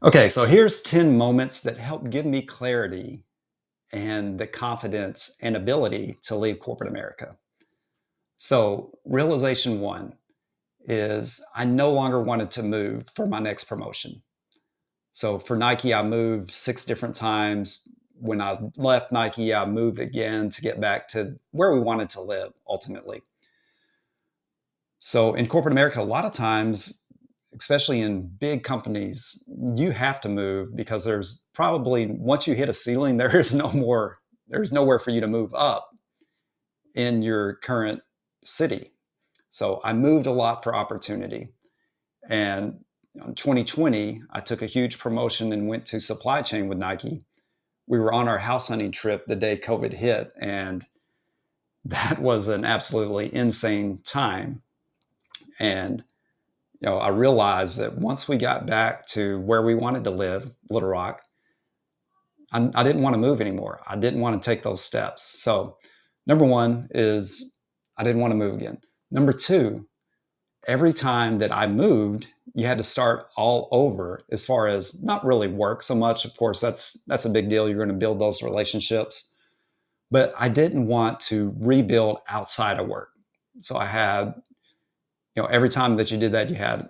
Okay, so here's 10 moments that helped give me clarity and the confidence and ability to leave corporate America. So, realization one is I no longer wanted to move for my next promotion. So, for Nike, I moved 6 different times. When I left Nike, I moved again to get back to where we wanted to live ultimately. So, in corporate America, a lot of times, especially in big companies, you have to move because there's probably once you hit a ceiling, there's nowhere for you to move up in your current city. So I moved a lot for opportunity. And in 2020, I took a huge promotion and went to supply chain with Nike. We were on our house hunting trip the day COVID hit, and that was an absolutely insane time. And I realized that once we got back to where we wanted to live, Little Rock, I didn't want to move anymore. I didn't want to take those steps. So, number one is I didn't want to move again. Number two, every time that I moved, you had to start all over as far as not really work so much. Of course, that's a big deal. You're going to build those relationships, but I didn't want to rebuild outside of work. So I had, every time that you did that, you had,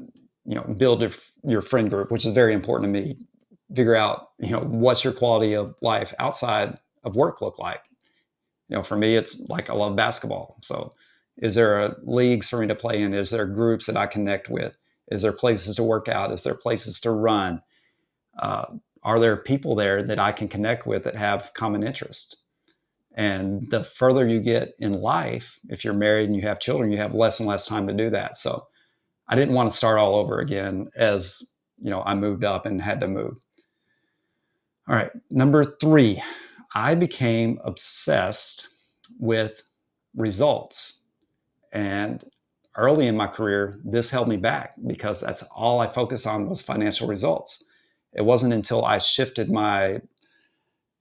build your friend group, which is very important to me. Figure out, what's your quality of life outside of work look like. For me, it's like I love basketball. So, is there leagues for me to play in? Is there groups that I connect with? Is there places to work out? Is there places to run? Uh, are there people there that I can connect with that have common interest? And the further you get in life, if you're married and you have children, you have less and less time to do that. So, I didn't want to start all over again as I moved up and had to move. All right, number three, I became obsessed with results. And early in my career, this held me back because that's all I focused on was financial results. It wasn't until I shifted my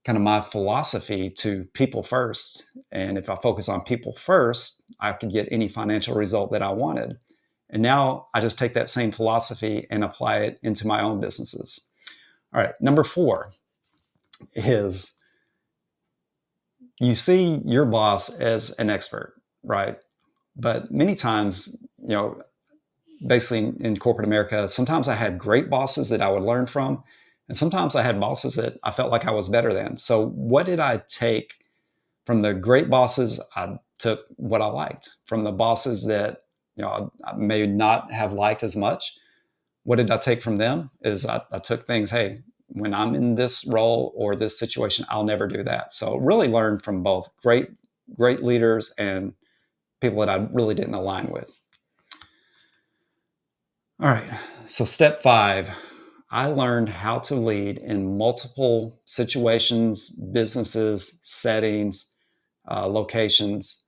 philosophy to people first. And if I focus on people first, I could get any financial result that I wanted. And now I just take that same philosophy and apply it into my own businesses. All right, number four is you see your boss as an expert, right? But many times, basically in corporate America, sometimes I had great bosses that I would learn from. And sometimes I had bosses that I felt like I was better than. So, what did I take from the great bosses? I took what I liked. From the bosses that I may not have liked as much, what did I take from them? Is I took things, hey, when I'm in this role or this situation, I'll never do that. So really learned from both great leaders and people that I really didn't align with. All right. So step five, I learned how to lead in multiple situations, businesses, settings, locations.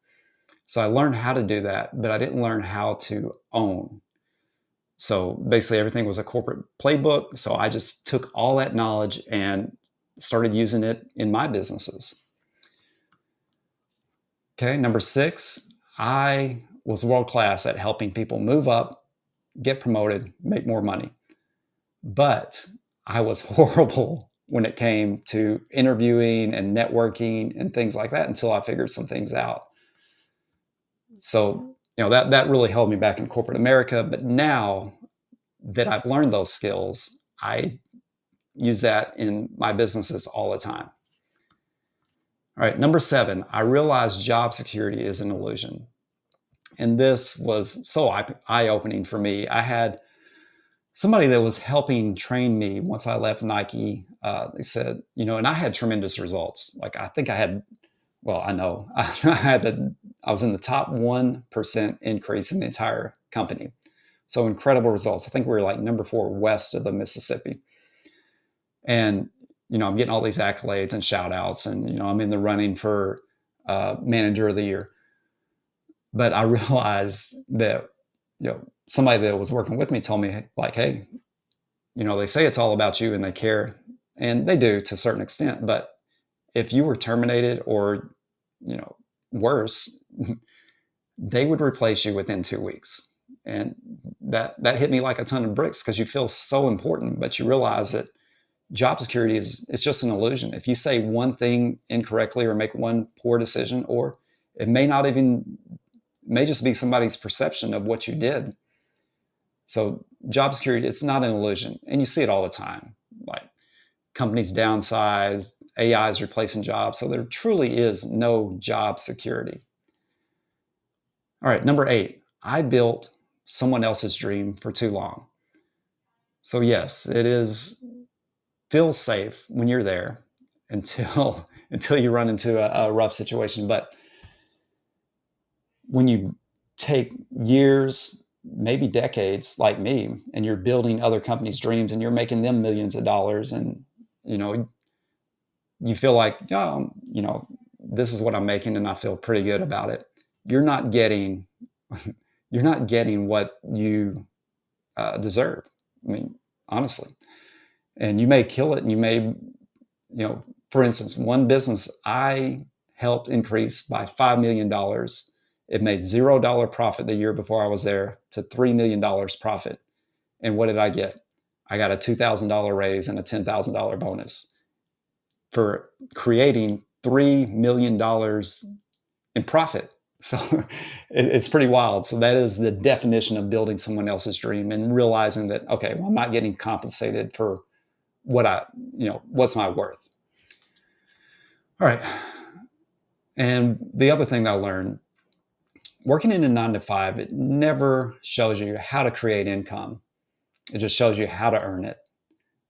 So I learned how to do that, but I didn't learn how to own. So basically, everything was a corporate playbook. So I just took all that knowledge and started using it in my businesses. Okay, number six, I was world class at helping people move up, get promoted, make more money. But I was horrible when it came to interviewing and networking and things like that until I figured some things out. So, that really held me back in corporate America. But now that I've learned those skills, I use that in my businesses all the time. All right, number seven, I realized job security is an illusion. And this was so eye opening for me. I had somebody that was helping train me once I left Nike. They said, and I had tremendous results. Like I think I had, well, I know I was in the top 1% increase in the entire company. So incredible results. I think we were like number four west of the Mississippi. And, I'm getting all these accolades and shout outs and, I'm in the running for manager of the year. But I realized that, somebody that was working with me told me like, hey, they say it's all about you and they care, and they do to a certain extent. But if you were terminated or, worse, they would replace you within 2 weeks. And that hit me like a ton of bricks because you feel so important, but you realize that job security is it's just an illusion. If you say one thing incorrectly or make one poor decision, or it may not even may just be somebody's perception of what you did. So job security, it's not an illusion. And you see it all the time. Like companies downsize, AI is replacing jobs. So there truly is no job security. All right, number 8, I built someone else's dream for too long. So yes, it is feels safe when you're there until you run into a rough situation. But when you take years, maybe decades, like me, and you're building other companies' dreams and you're making them millions of dollars, and you know you feel like, oh, this is what I'm making, and I feel pretty good about it. You're not getting you're not getting what you deserve. I mean, honestly, and you may kill it, and you may, for instance, one business I helped increase by $5 million. It made $0 profit the year before I was there to $3 million profit. And what did I get? I got a $2,000 raise and a $10,000 bonus for creating $3 million in profit. So it's pretty wild. So that is the definition of building someone else's dream and realizing that, okay, well, I'm not getting compensated for what what's my worth. All right. And the other thing that I learned, working in a 9 to 5, it never shows you how to create income. It just shows you how to earn it.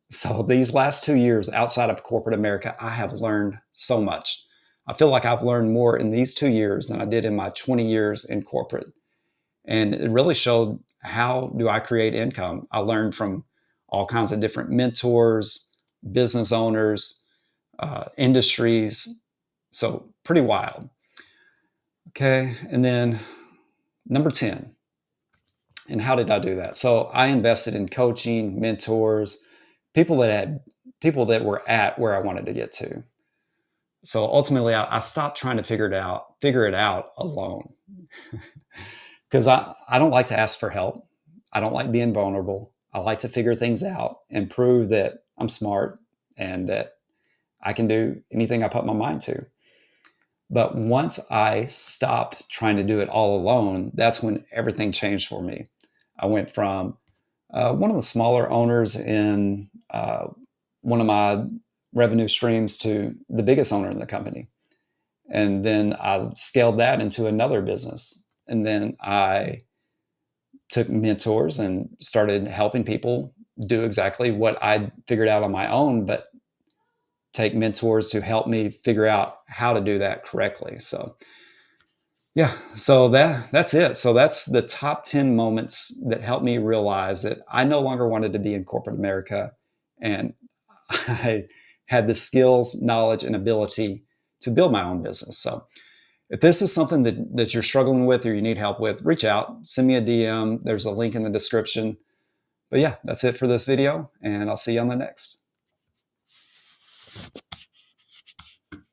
So these last 2 years outside of corporate America, I have learned so much. I feel like I've learned more in these 2 years than I did in my 20 years in corporate. And it really showed, how do I create income? I learned from all kinds of different mentors, business owners, industries. So pretty wild. Okay. And then number 10. And how did I do that? So I invested in coaching, mentors, people that were at where I wanted to get to. So ultimately, I stopped trying to figure it out alone, because I don't like to ask for help. I don't like being vulnerable. I like to figure things out and prove that I'm smart and that I can do anything I put my mind to. But once I stopped trying to do it all alone, that's when everything changed for me. I went from one of the smaller owners in one of my revenue streams to the biggest owner in the company. And then I scaled that into another business. And then I took mentors and started helping people do exactly what I figured out on my own, but take mentors to help me figure out how to do that correctly. So yeah, so that's it. So that's the top 10 moments that helped me realize that I no longer wanted to be in corporate America, and I had the skills, knowledge, and ability to build my own business. So if this is something that you're struggling with or you need help with, reach out, send me a DM. There's a link in the description. But yeah, that's it for this video, and I'll see you on the next.